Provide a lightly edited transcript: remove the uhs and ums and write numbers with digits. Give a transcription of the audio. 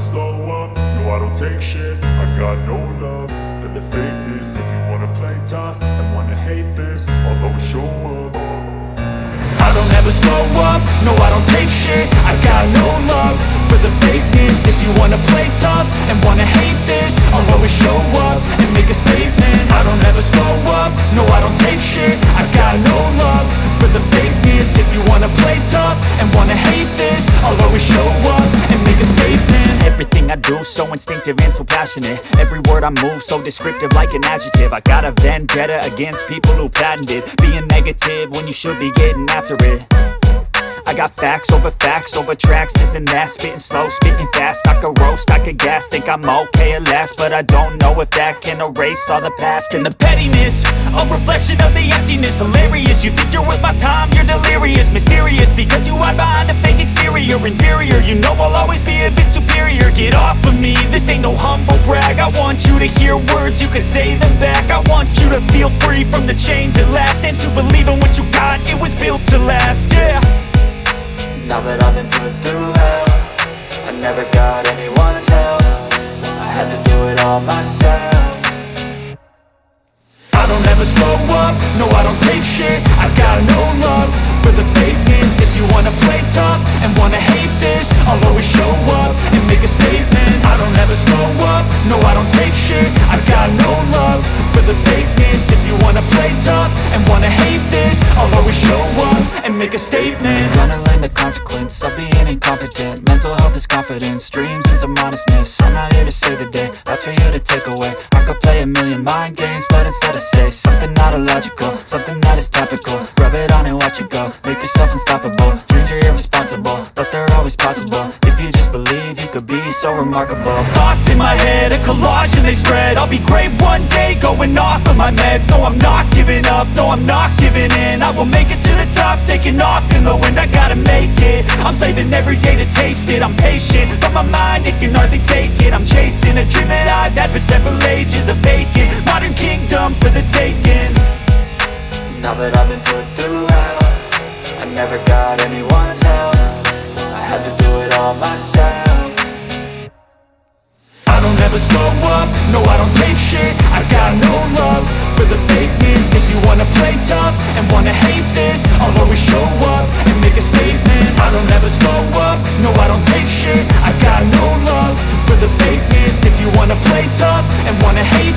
slow up, no I don't take shit. I got no love for the fakeness. If you wanna play tough and wanna hate this, I'll always show up. I don't ever slow up, no I don't take shit. I got no love for the fakeness. If you wanna play tough and wanna hate this, I'll always show up and make a statement. I don't ever slow up, no I don't take shit. I got no love for the fakeness. If you wanna play tough and wanna hate this, I'll always show up and make a statement. Everything I do so instinctive and so passionate. Every word I move so descriptive like an adjective. I got a vendetta against people who patented being negative when you should be getting after it. I got facts over tracks, this and that. Spitting slow, spitting fast, I could roast, I could gas. Think I'm okay at last, but I don't know if that can erase all the past. And the pettiness, a reflection of the emptiness. Hilarious, you think you're worth my time, you're delirious. Mysterious, because you hide behind a fake exterior. Inferior, you know I'll always be a bit superior. Get off of me, this ain't no humble brag. I want you to hear words, you can say them back. I want you to feel free from the chains at last, and to believe in what you got, it was built to last, yeah. Now that I've been put through hell, I never got anyone's help. I had to do it all myself. I don't ever slow up, no I don't take shit. I got no love for the fakeness. If you wanna play tough and wanna hate this, I'll always show up and make a statement. I don't ever slow up, no I don't take shit. I got no love for the fakeness. If you wanna play tough and wanna hate this, I'll always show up and make a statement. Gonna learn the consequence of being incompetent. Mental health is confidence, dreams and some honestness. I'm not here to save the day, that's for you to take away. I could play a million mind games, but instead I say something not illogical, something that is topical. Rub it on and watch it go, make yourself unstoppable. Dreams are irresponsible, but they're always possible. If you just believe, you could be so remarkable. Thoughts in my head, a collage and they spread. I'll be great one day, going off of my meds. No, I'm not giving up, no, I'm not giving in. I will make it to the top, taking off in the wind. I gotta make it, I'm saving every day to taste it. I'm patient, but my mind, it can hardly take it. I'm chasing a dream that I've had for several ages. A vacant, modern kingdom for the taking. Now that I've been put through hell, I never got anyone's help. I had to do it all myself. I don't ever slow up, no I don't take shit. I got no love for the fakeness. If you wanna play tough and wanna hate this, I'll always show up and make a statement. I don't ever slow up, no I don't take shit. I got no love for the fakeness. If you wanna play tough and wanna hate